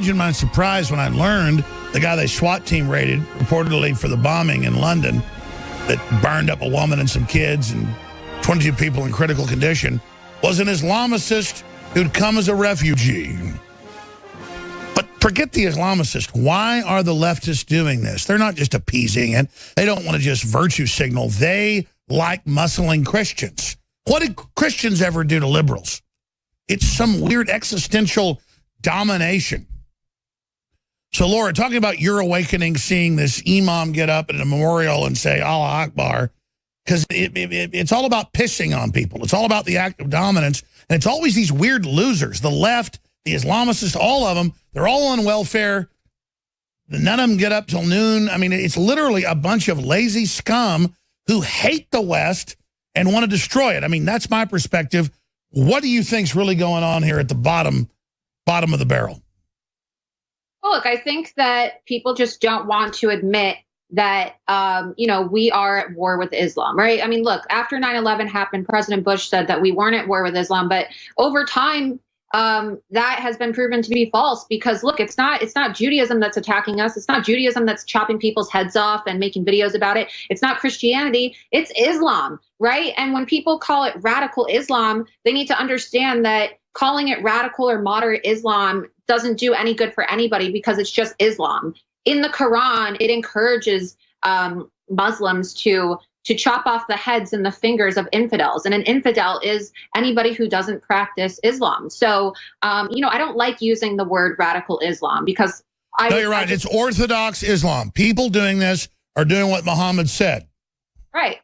imagine my surprise when I learned the guy they SWAT team raided, reportedly for the bombing in London, that burned up a woman and some kids and 22 people in critical condition, was an Islamicist who'd come as a refugee. But forget the Islamicist. Why are the leftists doing this? They're not just appeasing it. They don't want to just virtue signal. They like muscling Christians. What did Christians ever do to liberals? It's some weird existential domination. So, Laura, talking about your awakening, seeing this imam get up at a memorial and say, Allah Akbar, because it's all about pissing on people. It's all about the act of dominance. And it's always these weird losers, the left, the Islamicists, all of them. They're all on welfare. None of them get up till noon. I mean, it's literally a bunch of lazy scum who hate the West and want to destroy it. I mean, that's my perspective. What do you think's really going on here at the bottom of the barrel? Well, look, I think that people just don't want to admit that, we are at war with Islam, right? I mean, look, after 9/11 happened, President Bush said that we weren't at war with Islam, but over time, that has been proven to be false because, look, it's not Judaism that's attacking us. It's not Judaism that's chopping people's heads off and making videos about it. It's not Christianity. It's Islam, right? And when people call it radical Islam, they need to understand that calling it radical or moderate Islam doesn't do any good for anybody because it's just Islam. In the Quran, it encourages Muslims to chop off the heads and the fingers of infidels. And an infidel is anybody who doesn't practice Islam. So, I don't like using the word radical Islam because No, you're right. It's Orthodox Islam. People doing this are doing what Muhammad said. Right.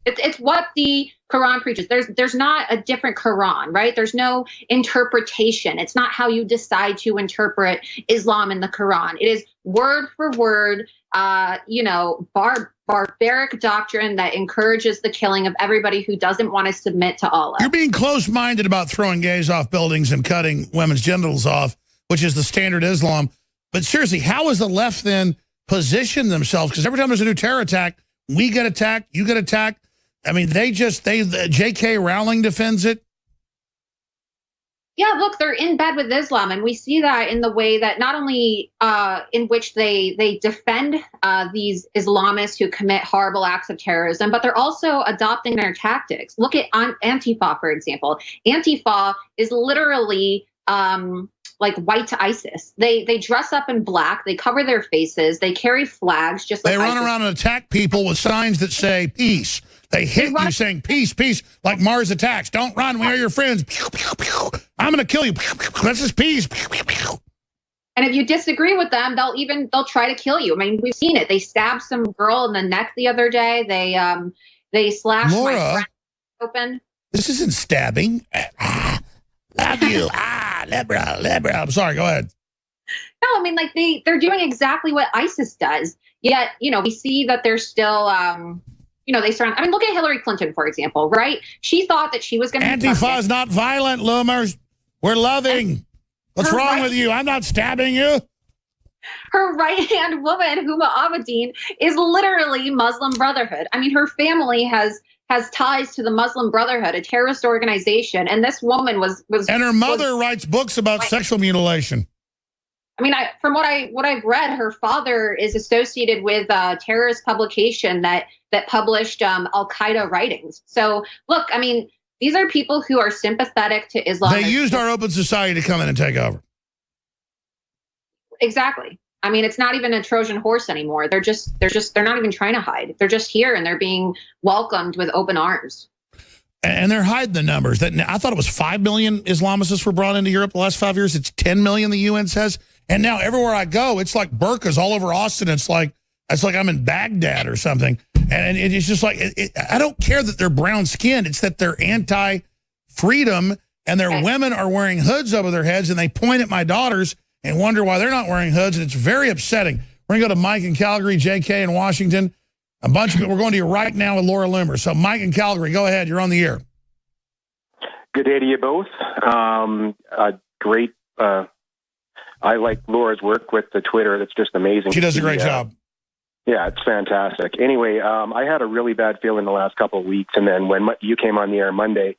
It's what the Quran preaches. There's not a different Quran, right? There's no interpretation. It's not how you decide to interpret Islam in the Quran. It is word for word, barbaric doctrine that encourages the killing of everybody who doesn't want to submit to Allah. You're being close-minded about throwing gays off buildings and cutting women's genitals off, which is the standard Islam. But seriously, how has the left then positioned themselves? Because every time there's a new terror attack, we get attacked, you get attacked. I mean, J.K. Rowling defends it. Yeah, look, they're in bed with Islam, and we see that in the way that not only in which they defend these Islamists who commit horrible acts of terrorism, but they're also adopting their tactics. Look at Antifa, for example. Antifa is literally like white ISIS. They dress up in black, they cover their faces, they carry flags just like they run ISIS. around and attack people with signs that say peace. They hit you saying peace, peace, like Mars attacks. Don't run, we are your friends. Pew, pew, pew. I'm going to kill you. Pew, pew, pew. This is peace. Pew, pew, pew. And if you disagree with them, they'll try to kill you. I mean, we've seen it. They stabbed some girl in the neck the other day. They slashed Laura, my friend open. This isn't stabbing. Love you. Liberal. I'm sorry, go ahead. No, I mean, like they're doing exactly what ISIS does. Yet, we see that they're still they surround. I mean, look at Hillary Clinton, for example, right? She thought that she was going to. Antifa is not violent, Loomers. We're loving. What's wrong with you? I'm not stabbing you. Her right-hand woman, Huma Abedin, is literally Muslim Brotherhood. I mean, her family has ties to the Muslim Brotherhood, a terrorist organization, and this woman was. And her mother writes books about sexual mutilation. I mean, from what I've read, her father is associated with a terrorist publication that published Al-Qaeda writings. So, look, I mean, these are people who are sympathetic to Islam. They used our open society to come in and take over. Exactly. I mean, it's not even a Trojan horse anymore. They're not even trying to hide. They're just here and they're being welcomed with open arms. And they're hiding the numbers. I thought it was 5 million Islamicists were brought into Europe the last 5 years. It's 10 million, the UN says. And now everywhere I go, it's like burqas all over Austin. It's like I'm in Baghdad or something. And it's just like, I don't care that they're brown skinned. It's that they're anti-freedom and their women are wearing hoods over their heads and they point at my daughters and wonder why they're not wearing hoods. And it's very upsetting. We're going to go to Mike in Calgary, JK in Washington. A bunch of it. We're going to you right now with Laura Loomer. So Mike in Calgary, go ahead. You're on the air. Good day to you both. Great. I like Laura's work with the Twitter. That's just amazing. She does a great job. Yeah, it's fantastic. Anyway, I had a really bad feeling the last couple of weeks. And then when you came on the air Monday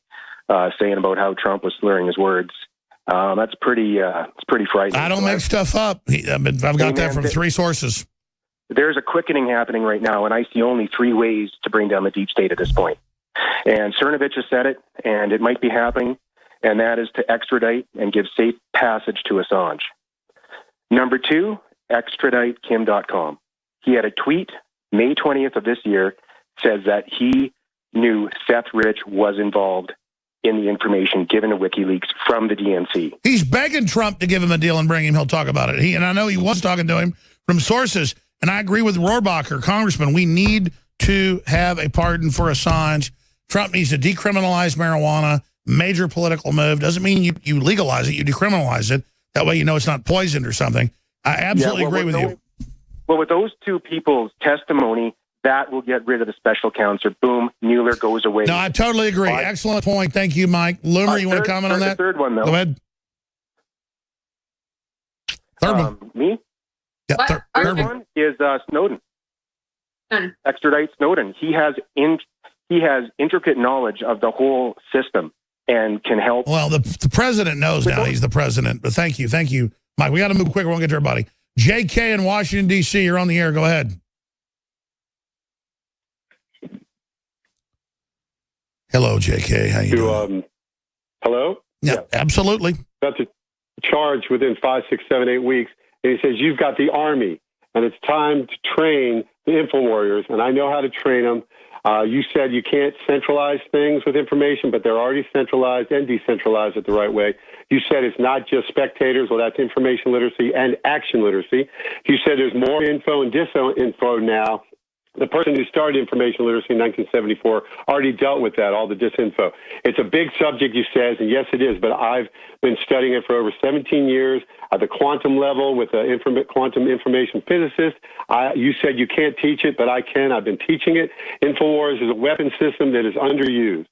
saying about how Trump was slurring his words, That's it's pretty frightening. I don't make stuff up. I've got that from 3 sources. There's a quickening happening right now, and I see only 3 ways to bring down the deep state at this point. And Cernovich has said it, and it might be happening, and that is to extradite and give safe passage to Assange. Number 2, extradite Kim.com. He had a tweet May 20th of this year, says that he knew Seth Rich was involved in the information given to WikiLeaks from the DNC. He's begging Trump to give him a deal and bring him. He'll talk about it. And I know he was talking to him from sources, and I agree with Rohrabacher, Congressman. We need to have a pardon for Assange. Trump needs to decriminalize marijuana. Major political move. Doesn't mean you legalize it. You decriminalize it. That way you know it's not poisoned or something. I absolutely agree with you. Well, with those 2 people's testimony, that will get rid of the special counsel. Boom, Mueller goes away. No, I totally agree. Excellent point. Thank you, Mike. Loomer, you want to comment on that? The third one, though. Go ahead. Third one. Me? Yeah, third one is Snowden. Extradite Snowden. He has intricate knowledge of the whole system and can help. Well, the president knows now he's the president. But thank you, Mike. We got to move quick. We won't get to everybody. J.K. in Washington, D.C., you're on the air. Go ahead. Hello, J.K. How you doing? Hello? Yeah, absolutely. That's a charge within 5, 6, 7, 8 weeks. And he says, you've got the Army, and it's time to train the info warriors, and I know how to train them. You said you can't centralize things with information, but they're already centralized and decentralized it the right way. You said it's not just spectators. Well, that's information literacy and action literacy. You said there's more info and disinfo now. The person who started information literacy in 1974 already dealt with that, all the disinfo. It's a big subject, you said, and yes, it is, but I've been studying it for over 17 years at the quantum level with an quantum information physicist. You said you can't teach it, but I can. I've been teaching it. InfoWars is a weapon system that is underused.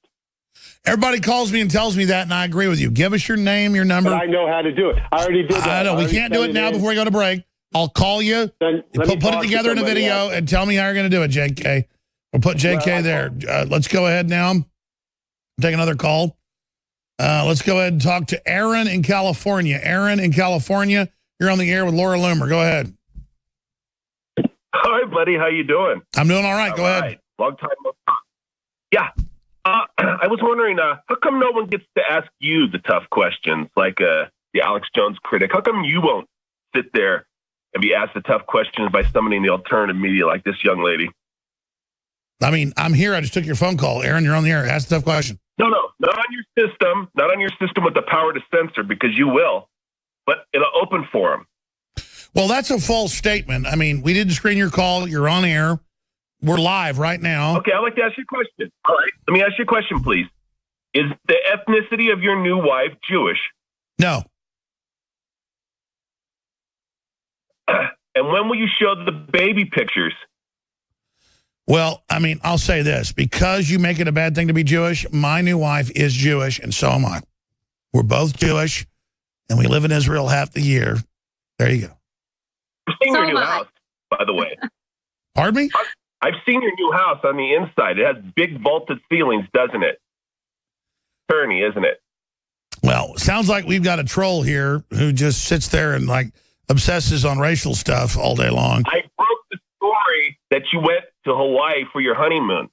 Everybody calls me and tells me that, and I agree with you. Give us your name, your number. But I know how to do it. I already did that. I know. We can't do it now before we go to break. I'll call you, put it together in a video, and tell me how you're going to do it, JK. We'll put JK there. Let's go ahead now. Take another call. Let's go ahead and talk to Aaron in California. Aaron in California, you're on the air with Laura Loomer. Go ahead. Hi, buddy. How you doing? I'm doing all right. Go ahead. Long time no talk. Yeah. I was wondering, how come no one gets to ask you the tough questions, like the Alex Jones critic? How come you won't sit there and be asked the tough questions by somebody in the alternative media like this young lady? I mean, I'm here. I just took your phone call. Aaron, you're on the air. Ask the tough question. No, not on your system. Not on your system with the power to censor, because you will, but in an open forum. Well, that's a false statement. I mean, we didn't screen your call. You're on air. We're live right now. Okay, I'd like to ask you a question. All right, let me ask you a question, please. Is the ethnicity of your new wife Jewish? No. And when will you show the baby pictures? Well, I mean, I'll say this. Because you make it a bad thing to be Jewish, my new wife is Jewish, and so am I. We're both Jewish, and we live in Israel half the year. There you go. I've seen your new house, by the way. Pardon me? I've seen your new house on the inside. It has big vaulted ceilings, doesn't it? Attorney, isn't it? Well, sounds like we've got a troll here who just sits there and, like, obsesses on racial stuff all day long. I broke the story that you went to Hawaii for your honeymoon.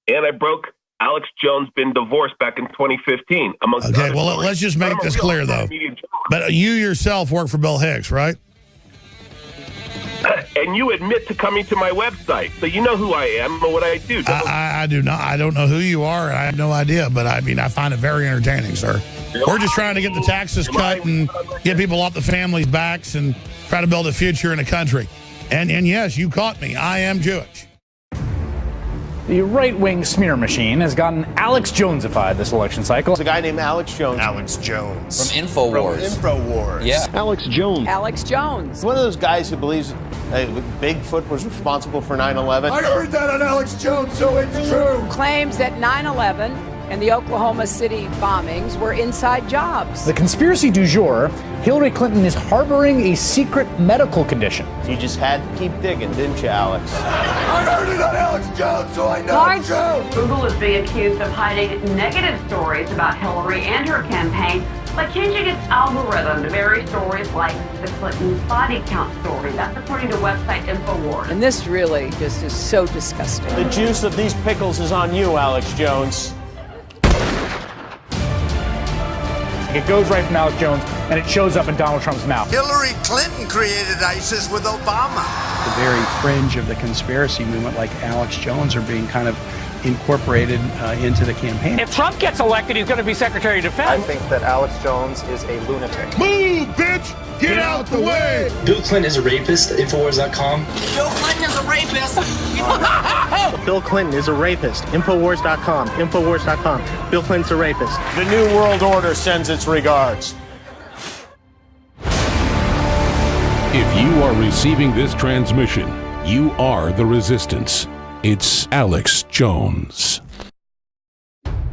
And I broke Alex Jones been divorced back in 2015. Okay, well, let's just make this clear, though. But you yourself work for Bill Hicks, right? And you admit to coming to my website, so you know who I am and what I do. I do not. I don't know who you are. I have no idea, but I mean, I find it very entertaining, sir. We're just trying to get the taxes cut and get people off the families' backs and try to build a future in a country. And yes, you caught me. I am Jewish. The right-wing smear machine has gotten Alex Jonesified this election cycle. There's a guy named Alex Jones. Alex Jones. From InfoWars. From InfoWars. Yeah. Alex Jones. Alex Jones. One of those guys who believes Bigfoot was responsible for 9/11. I heard that on Alex Jones, so it's true. Claims that 9/11 and the Oklahoma City bombings were inside jobs. The conspiracy du jour, Hillary Clinton is harboring a secret medical condition. You just had to keep digging, didn't you, Alex? I heard it on Alex Jones, so I know Large it's true. Google is being accused of hiding negative stories about Hillary and her campaign By changing its algorithm to marry stories like the Clinton body count story. That's according to website InfoWars. And this really just is so disgusting. The juice of these pickles is on you, Alex Jones. It goes right from Alex Jones, and it shows up in Donald Trump's mouth. Hillary Clinton created ISIS with Obama. The very fringe of the conspiracy movement, like Alex Jones, are being kind of incorporated into the campaign. If Trump gets elected, he's going to be Secretary of Defense. I think that Alex Jones is a lunatic. Move, bitch! Get out the way! Bill Clinton is a rapist, Infowars.com. Bill Clinton is a rapist. Bill Clinton is a rapist. Infowars.com. Infowars.com. Bill Clinton's a rapist. The New World Order sends its regards. If you are receiving this transmission, you are the resistance. It's Alex Jones.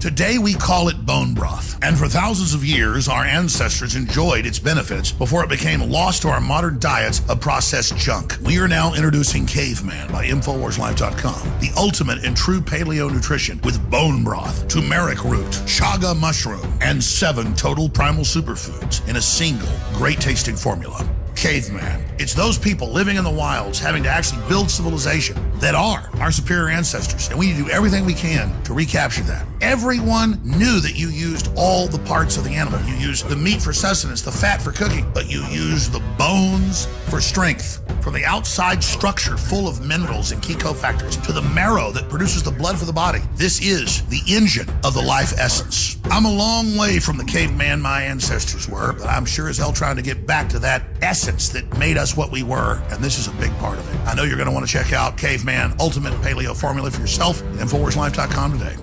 Today we call it bone broth, and for thousands of years our ancestors enjoyed its benefits before it became lost to our modern diets of processed junk. We are now introducing Caveman by InfoWarsLife.com, the ultimate in true paleo nutrition with bone broth, turmeric root, chaga mushroom, and 7 total primal superfoods in a single great tasting formula. Caveman. It's those people living in the wilds having to actually build civilization that are our superior ancestors, and we need to do everything we can to recapture that. Everyone knew that you used all the parts of the animal. You used the meat for sustenance, the fat for cooking, but you used the bones for strength. From the outside structure full of minerals and key cofactors to the marrow that produces the blood for the body, this is the engine of the life essence. I'm a long way from the caveman my ancestors were, but I'm sure as hell trying to get back to that essence that made us what we were, and this is a big part of it. I know you're going to want to check out Caveman Ultimate Paleo Formula for yourself at InfoWarsLife.com today.